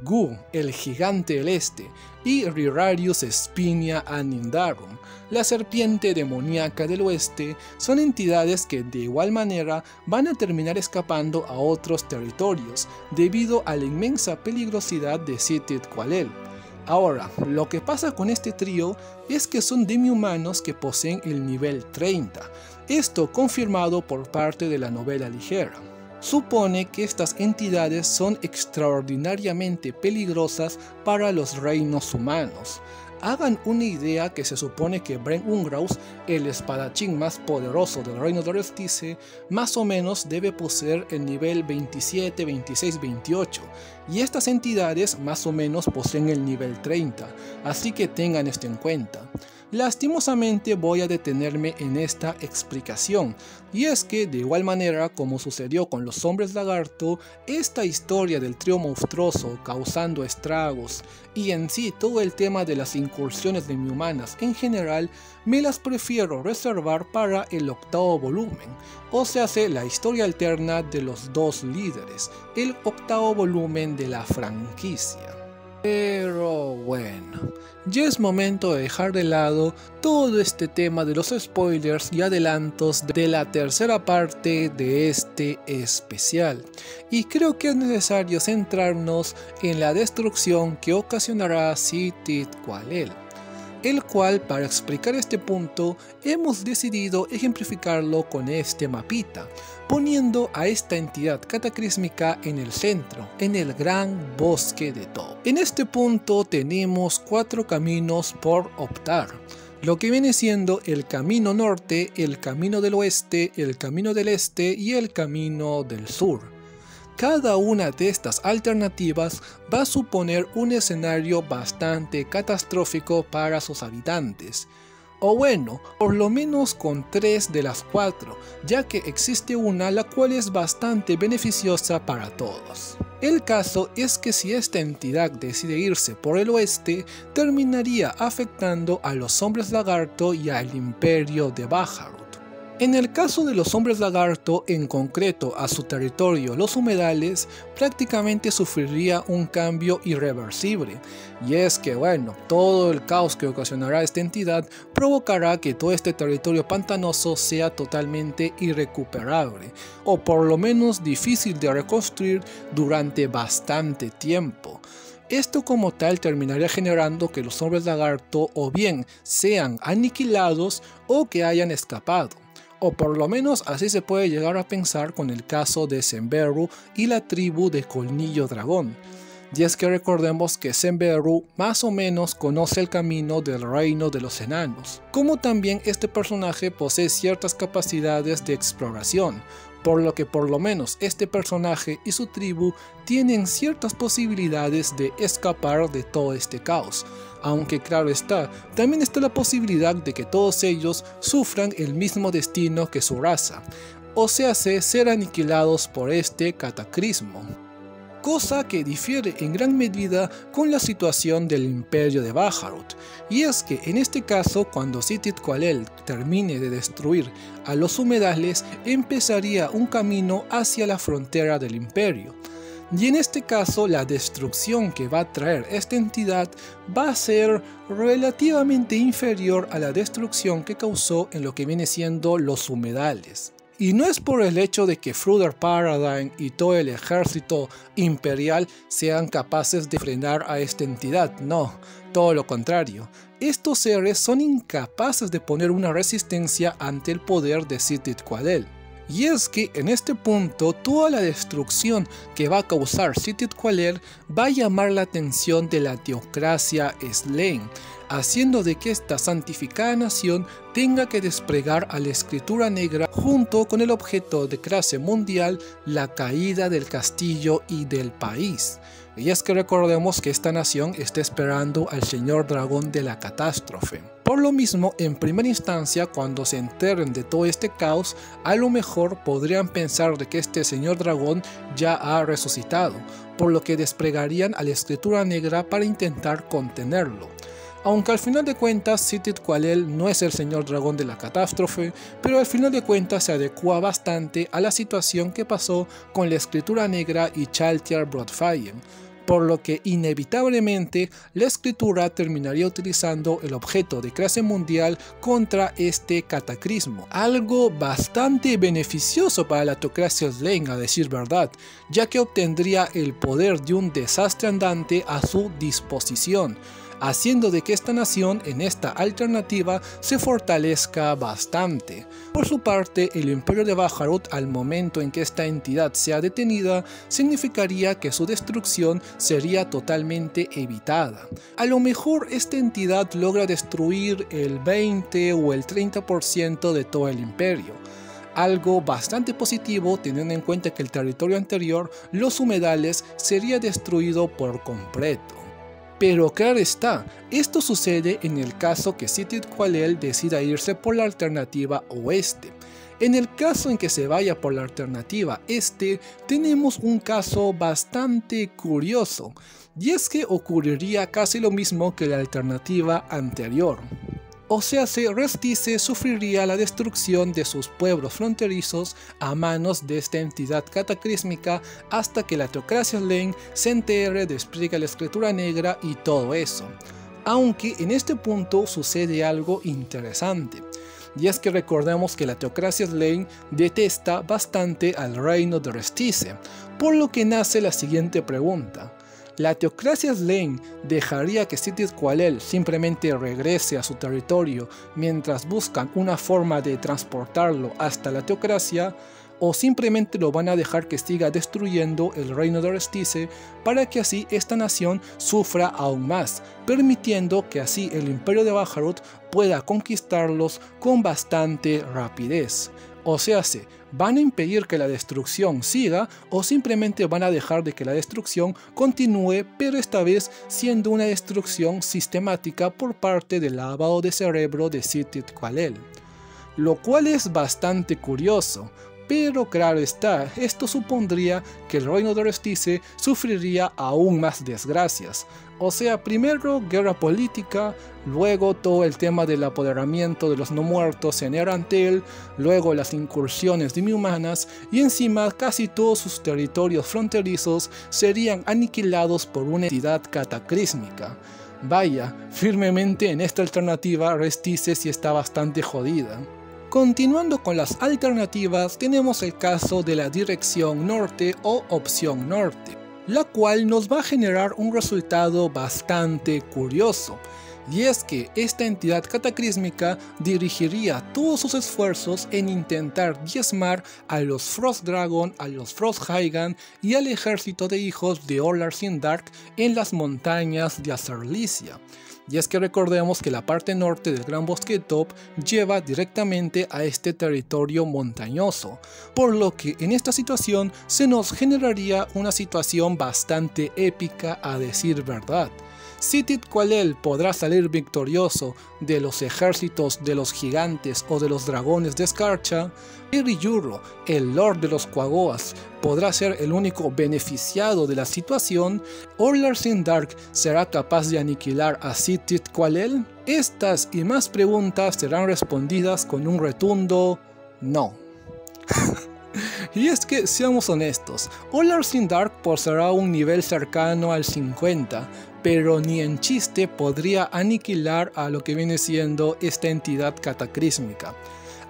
Gu, el gigante del este, y Rirarius Spinia Anindarum, la serpiente demoníaca del oeste, son entidades que de igual manera van a terminar escapando a otros territorios debido a la inmensa peligrosidad de Ctitqualel. Ahora, lo que pasa con este trío es que son demi-humanos que poseen el nivel 30, esto confirmado por parte de la novela ligera. Supone que estas entidades son extraordinariamente peligrosas para los reinos humanos. Hagan una idea que se supone que Bren Ungraus, el espadachín más poderoso del reino de Restice, más o menos debe poseer el nivel 27, 26, 28, y estas entidades más o menos poseen el nivel 30, así que tengan esto en cuenta. Lastimosamente voy a detenerme en esta explicación, y es que de igual manera como sucedió con los hombres lagarto, esta historia del trío monstruoso causando estragos y en sí todo el tema de las incursiones de humanas en general, me las prefiero reservar para el octavo volumen, o sea, la historia alterna de los dos líderes, el octavo volumen de la franquicia. Pero bueno, ya es momento de dejar de lado todo este tema de los spoilers y adelantos de la tercera parte de este especial. Y creo que es necesario centrarnos en la destrucción que ocasionará Ctitqualel, el cual, para explicar este punto, hemos decidido ejemplificarlo con este mapita, poniendo a esta entidad cataclísmica en el centro, en el gran bosque de Top. En este punto tenemos 4 caminos por optar, lo que viene siendo el camino norte, el camino del oeste, el camino del este y el camino del sur. Cada una de estas alternativas va a suponer un escenario bastante catastrófico para sus habitantes. O bueno, por lo menos con 3 de las 4, ya que existe una la cual es bastante beneficiosa para todos. El caso es que si esta entidad decide irse por el oeste, terminaría afectando a los hombres lagarto y al imperio de Bahamut. En el caso de los hombres lagarto, en concreto a su territorio los humedales, prácticamente sufriría un cambio irreversible, y es que bueno, todo el caos que ocasionará esta entidad provocará que todo este territorio pantanoso sea totalmente irrecuperable, o por lo menos difícil de reconstruir durante bastante tiempo. Esto como tal terminaría generando que los hombres lagarto o bien sean aniquilados o que hayan escapado. O por lo menos así se puede llegar a pensar con el caso de Senberu y la tribu de Colmillo Dragón. Y es que recordemos que Senberu más o menos conoce el camino del reino de los enanos, como también este personaje posee ciertas capacidades de exploración, por lo que por lo menos este personaje y su tribu tienen ciertas posibilidades de escapar de todo este caos. Aunque claro está, también está la posibilidad de que todos ellos sufran el mismo destino que su raza, o sea, ser aniquilados por este cataclismo. Cosa que difiere en gran medida con la situación del imperio de Bahamut, y es que en este caso cuando Ctitqualel termine de destruir a los humedales empezaría un camino hacia la frontera del imperio. Y en este caso la destrucción que va a traer esta entidad va a ser relativamente inferior a la destrucción que causó en lo que viene siendo los humedales. Y no es por el hecho de que Fruiter Paradigm y todo el ejército imperial sean capaces de frenar a esta entidad, no, todo lo contrario. Estos seres son incapaces de poner una resistencia ante el poder de Citith Quaddel. Y es que en este punto toda la destrucción que va a causar Citith Quaddel va a llamar la atención de la teocracia Slayn, haciendo de que esta santificada nación tenga que desplegar a la escritura negra junto con el objeto de clase mundial, la caída del castillo y del país. Y es que recordemos que esta nación está esperando al señor dragón de la catástrofe. Por lo mismo, en primera instancia, cuando se enteren de todo este caos, a lo mejor podrían pensar de que este señor dragón ya ha resucitado, por lo que desplegarían a la escritura negra para intentar contenerlo. Aunque al final de cuentas Citith Quaddel no es el señor dragón de la catástrofe, pero al final de cuentas se adecua bastante a la situación que pasó con la escritura negra y Chaltiar Broadfire, por lo que inevitablemente la escritura terminaría utilizando el objeto de clase mundial contra este cataclismo, algo bastante beneficioso para la teocracia Slayn, a decir verdad, ya que obtendría el poder de un desastre andante a su disposición, haciendo de que esta nación en esta alternativa se fortalezca bastante. Por su parte, el Imperio de Baharut, al momento en que esta entidad sea detenida, significaría que su destrucción sería totalmente evitada. A lo mejor esta entidad logra destruir el 20 o el 30% de todo el imperio, algo bastante positivo teniendo en cuenta que el territorio anterior, los humedales, sería destruido por completo. Pero claro está, esto sucede en el caso que Citith Quaddel decida irse por la alternativa oeste. En el caso en que se vaya por la alternativa este, tenemos un caso bastante curioso, y es que ocurriría casi lo mismo que la alternativa anterior. O sea, Restice sufriría la destrucción de sus pueblos fronterizos a manos de esta entidad cataclísmica hasta que la teocracia Slayn se entere, despliegue la escritura negra y todo eso. Aunque en este punto sucede algo interesante, y es que recordemos que la teocracia Slayn detesta bastante al reino de Restice, por lo que nace la siguiente pregunta. ¿La teocracia Slayn dejaría que Citith Quaddel simplemente regrese a su territorio mientras buscan una forma de transportarlo hasta la teocracia? ¿O simplemente lo van a dejar que siga destruyendo el reino de Restice para que así esta nación sufra aún más, permitiendo que así el Imperio de Baharut pueda conquistarlos con bastante rapidez? O sea, ¿van a impedir que la destrucción siga o simplemente van a dejar de que la destrucción continúe, pero esta vez siendo una destrucción sistemática por parte del lavado de cerebro de Citith Quaddel? Lo cual es bastante curioso. Pero claro está, esto supondría que el reino de Restice sufriría aún más desgracias. O sea, primero guerra política, luego todo el tema del apoderamiento de los no muertos en Erantel, luego las incursiones demi-humanas y encima casi todos sus territorios fronterizos serían aniquilados por una entidad cataclísmica. Vaya, firmemente en esta alternativa Restice sí está bastante jodida. Continuando con las alternativas, tenemos el caso de la dirección norte o opción norte, la cual nos va a generar un resultado bastante curioso, y es que esta entidad cataclísmica dirigiría todos sus esfuerzos en intentar diezmar a los Frost Dragon, a los Frost Hygan y al ejército de hijos de Orlar Sindark en las montañas de Azerlicia. Y es que recordemos que la parte norte del Gran Bosque Top lleva directamente a este territorio montañoso, por lo que en esta situación se nos generaría una situación bastante épica, a decir verdad. Citith Quaddel podrá salir victorioso de los ejércitos de los gigantes o de los dragones de escarcha. Eri-Yurro, el Lord de los Quagoas, podrá ser el único beneficiado de la situación. ¿Orlar Sindark será capaz de aniquilar a Citith Quaddel? Estas y más preguntas serán respondidas con un rotundo no. Y es que, seamos honestos, Orlar Sindark poseerá un nivel cercano al 50, pero ni en chiste podría aniquilar a lo que viene siendo esta entidad cataclísmica.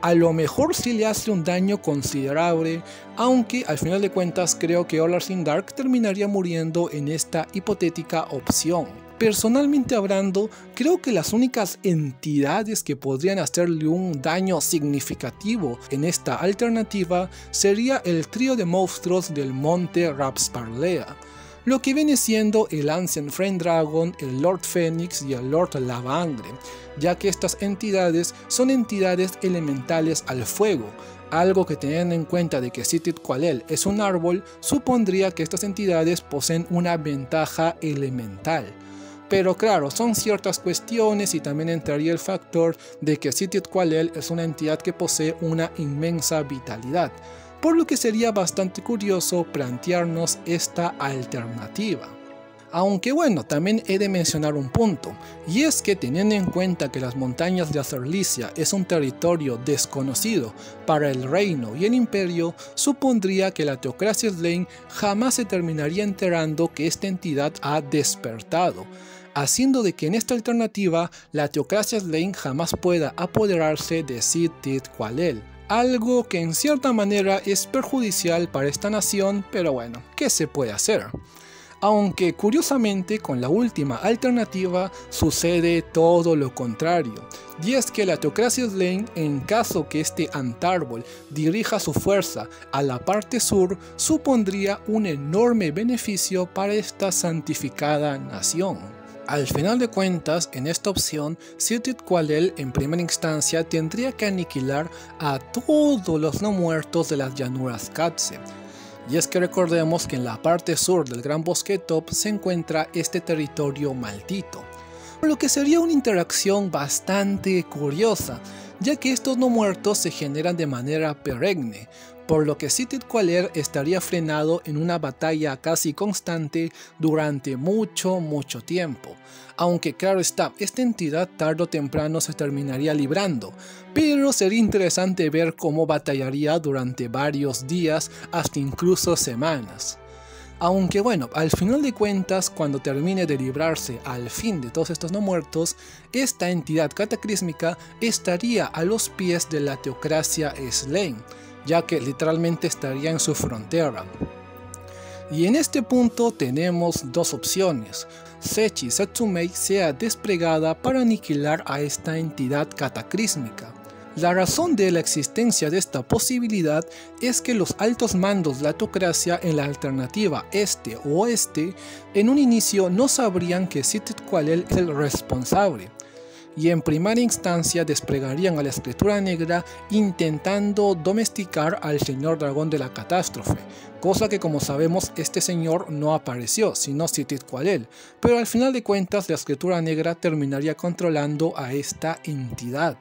a lo mejor sí le hace un daño considerable, aunque al final de cuentas creo que All in Dark terminaría muriendo en esta hipotética opción. Personalmente hablando, creo que las únicas entidades que podrían hacerle un daño significativo en esta alternativa sería el trío de monstruos del monte Rapsparlea, lo que viene siendo el Ancient Flame Dragon, el Lord Phoenix y el Lord Lavangre, ya que estas entidades son entidades elementales al fuego, algo que teniendo en cuenta de que Sith Qualel es un árbol, supondría que estas entidades poseen una ventaja elemental. Pero claro, son ciertas cuestiones y también entraría el factor de que Sith Qualel es una entidad que posee una inmensa vitalidad, por lo que sería bastante curioso plantearnos esta alternativa. Aunque bueno, también he de mencionar un punto, y es que teniendo en cuenta que las montañas de Azerlicia es un territorio desconocido para el reino y el imperio, supondría que la Teocracia Slain jamás se terminaría enterando que esta entidad ha despertado, haciendo de que en esta alternativa la Teocracia Slain jamás pueda apoderarse de Sith Qualel. Algo que en cierta manera es perjudicial para esta nación, pero bueno, ¿qué se puede hacer? Aunque curiosamente con la última alternativa sucede todo lo contrario, y es que la Teocracia Slain, en caso que este Antárbol dirija su fuerza a la parte sur, supondría un enorme beneficio para esta santificada nación. Al final de cuentas, en esta opción, Sith Qualel en primera instancia tendría que aniquilar a todos los no muertos de las llanuras Qatse. Y es que recordemos que en la parte sur del Gran Bosque Top se encuentra este territorio maldito, lo que sería una interacción bastante curiosa, ya que estos no muertos se generan de manera perenne, por lo que Sith Qualel estaría frenado en una batalla casi constante durante mucho tiempo. Aunque claro está, esta entidad tarde o temprano se terminaría librando, pero sería interesante ver cómo batallaría durante varios días, hasta incluso semanas. Aunque bueno, al final de cuentas, cuando termine de librarse al fin de todos estos no muertos, esta entidad cataclísmica estaría a los pies de la Teocracia Slain, ya que literalmente estaría en su frontera. Y en este punto tenemos dos opciones. Sechi Satsumei sea desplegada para aniquilar a esta entidad cataclísmica. La razón de la existencia de esta posibilidad es que los altos mandos de la Teocracia en la alternativa este-oeste en un inicio no sabrían que Sith Qualel es el responsable, y en primera instancia desplegarían a la Escritura Negra intentando domesticar al Señor Dragón de la Catástrofe, cosa que como sabemos este señor no apareció, sino Sith Qualel, pero al final de cuentas la Escritura Negra terminaría controlando a esta entidad.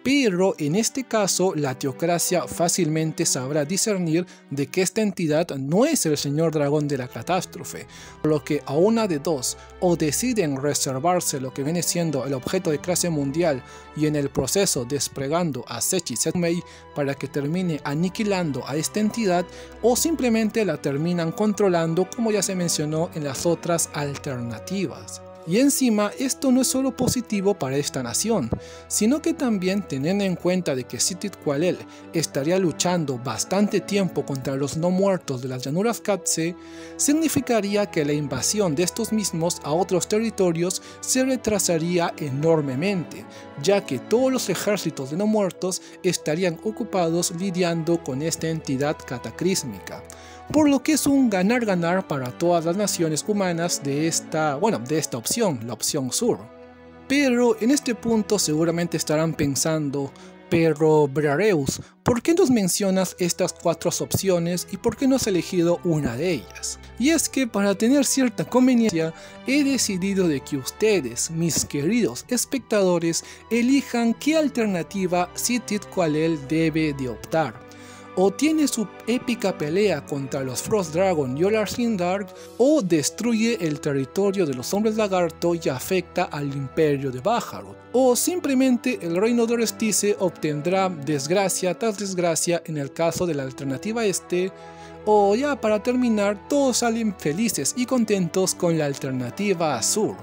Pero en este caso la Teocracia fácilmente sabrá discernir de que esta entidad no es el Señor Dragón de la Catástrofe, por lo que a una de dos, o deciden reservarse lo que viene siendo el objeto de clase mundial y en el proceso desplegando a Sechi Satsumei para que termine aniquilando a esta entidad, o simplemente la terminan controlando como ya se mencionó en las otras alternativas. Y encima esto no es solo positivo para esta nación, sino que también teniendo en cuenta de que Sith Qualel estaría luchando bastante tiempo contra los no muertos de las llanuras Qatse, significaría que la invasión de estos mismos a otros territorios se retrasaría enormemente, ya que todos los ejércitos de no muertos estarían ocupados lidiando con esta entidad cataclísmica. Por lo que es un ganar-ganar para todas las naciones humanas de esta opción, la opción sur. Pero en este punto seguramente estarán pensando, pero Brareus, ¿por qué nos mencionas estas cuatro opciones y por qué no has elegido una de ellas? Y es que para tener cierta conveniencia he decidido de que ustedes, mis queridos espectadores, elijan qué alternativa Sith Qualel debe de optar. O tiene su épica pelea contra los Frost Dragon y All in Dark, o destruye el territorio de los hombres lagarto y afecta al imperio de Bahamut, o simplemente el reino de Orestice obtendrá desgracia tras desgracia en el caso de la alternativa este, o ya para terminar todos salen felices y contentos con la alternativa sur.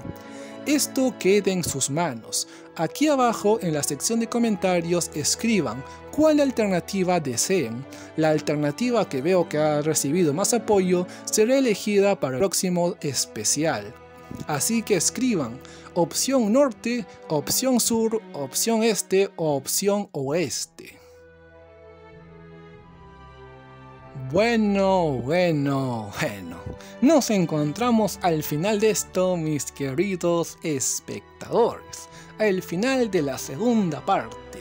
Esto queda en sus manos. Aquí abajo en la sección de comentarios escriban cuál alternativa deseen. La alternativa que veo que ha recibido más apoyo será elegida para el próximo especial. Así que escriban opción norte, opción sur, opción este o opción oeste. Bueno, nos encontramos al final de esto, mis queridos espectadores, al final de la segunda parte.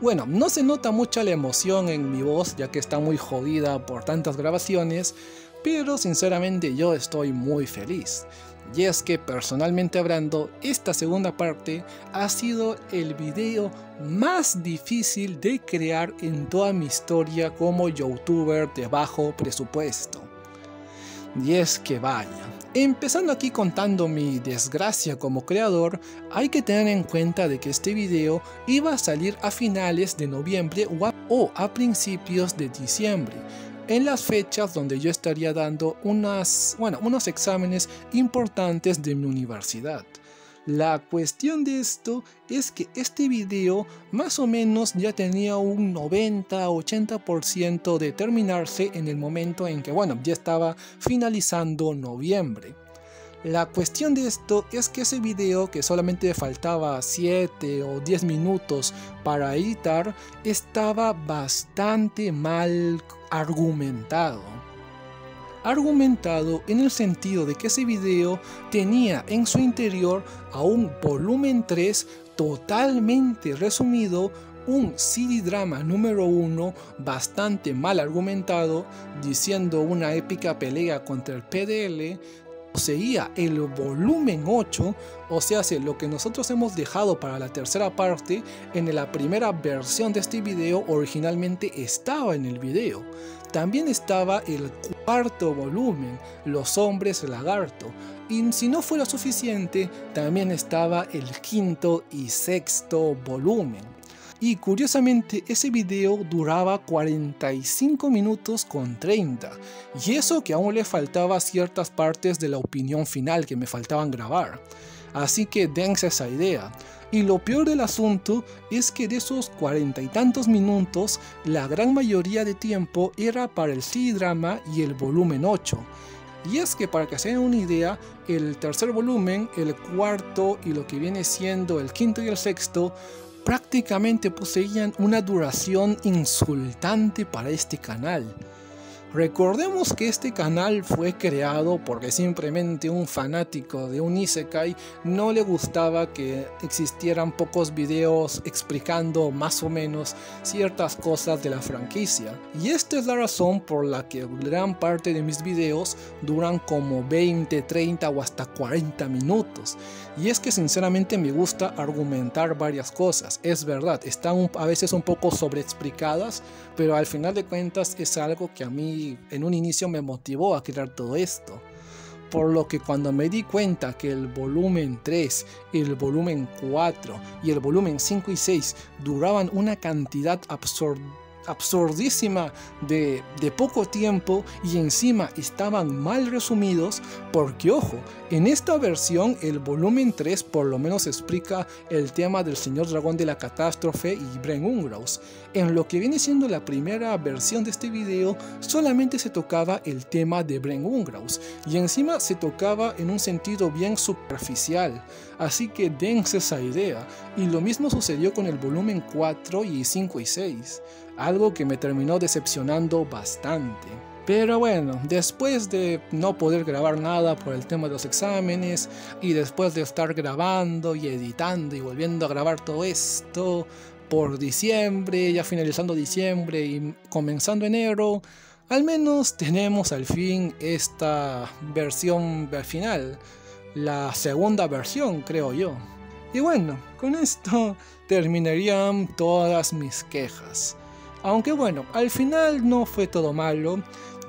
Bueno, no se nota mucha la emoción en mi voz, ya que está muy jodida por tantas grabaciones, pero sinceramente yo estoy muy feliz. Y es que personalmente hablando, esta segunda parte ha sido el video más difícil de crear en toda mi historia como youtuber de bajo presupuesto. Y es que vaya, empezando aquí contando mi desgracia como creador, hay que tener en cuenta de que este video iba a salir a finales de noviembre o a principios de diciembre, en las fechas donde yo estaría dando unos exámenes importantes de mi universidad. La cuestión de esto es que este video más o menos ya tenía un 90-80% de terminarse en el momento en que ya estaba finalizando noviembre. La cuestión de esto es que ese video, que solamente faltaba 7 o 10 minutos para editar, estaba bastante mal argumentado. Argumentado en el sentido de que ese video tenía en su interior a un volumen 3 totalmente resumido, un CD drama número 1 bastante mal argumentado, diciendo una épica pelea contra el PDL. Poseía el volumen 8, o sea, lo que nosotros hemos dejado para la tercera parte. En la primera versión de este video originalmente estaba en el video. También estaba el cuarto volumen, Los Hombres Lagarto, y si no fuera suficiente, también estaba el quinto y sexto volumen. Y curiosamente ese video duraba 45 minutos con 30, y eso que aún le faltaba ciertas partes de la opinión final que me faltaban grabar. Así que dense esa idea. Y lo peor del asunto es que de esos 40 y tantos minutos, la gran mayoría de tiempo era para el CD drama y el volumen 8. Y es que, para que se den una idea, el tercer volumen, el cuarto y lo que viene siendo el quinto y el sexto prácticamente poseían una duración insultante para este canal. Recordemos que este canal fue creado porque simplemente un fanático de un isekai no le gustaba que existieran pocos videos explicando más o menos ciertas cosas de la franquicia. Y esta es la razón por la que gran parte de mis videos duran como 20, 30 o hasta 40 minutos. Y es que sinceramente me gusta argumentar varias cosas. Es verdad, están a veces un poco sobreexplicadas, pero al final de cuentas es algo que a mí en un inicio me motivó a crear todo esto. Por lo que cuando me di cuenta que el volumen 3, el volumen 4 y el volumen 5 y 6 duraban una cantidad absurdísima de poco tiempo y encima estaban mal resumidos, porque ojo, en esta versión el volumen 3 por lo menos explica el tema del señor dragón de la catástrofe y Bren Ungraus. En lo que viene siendo la primera versión de este video solamente se tocaba el tema de Bren Ungraus y encima se tocaba en un sentido bien superficial, así que dense esa idea. Y lo mismo sucedió con el volumen 4 y 5 y 6, algo que me terminó decepcionando bastante. Pero bueno, después de no poder grabar nada por el tema de los exámenes y después de estar grabando y editando y volviendo a grabar todo esto por diciembre, ya finalizando diciembre y comenzando enero, al menos tenemos al fin esta versión final, la segunda versión creo yo. Y bueno, con esto terminarían todas mis quejas. Aunque bueno, al final no fue todo malo,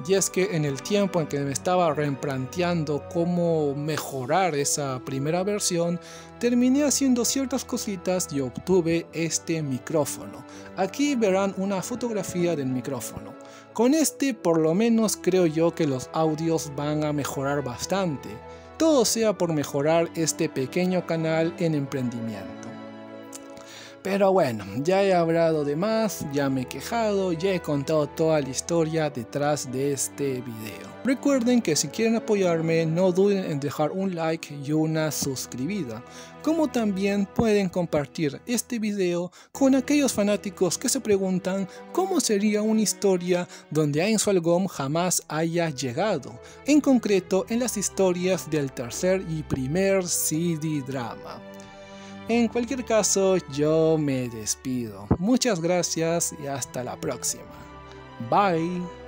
y es que en el tiempo en que me estaba replanteando cómo mejorar esa primera versión, terminé haciendo ciertas cositas y obtuve este micrófono. Aquí verán una fotografía del micrófono. Con este por lo menos creo yo que los audios van a mejorar bastante. todo sea por mejorar este pequeño canal en emprendimiento. Pero bueno, ya he hablado de más, ya me he quejado, ya he contado toda la historia detrás de este video. Recuerden que si quieren apoyarme, no duden en dejar un like y una suscribida, como también pueden compartir este video con aquellos fanáticos que se preguntan cómo sería una historia donde Ainsworth Gom jamás haya llegado, en concreto en las historias del tercer y primer CD drama. En cualquier caso, yo me despido. Muchas gracias y hasta la próxima. Bye.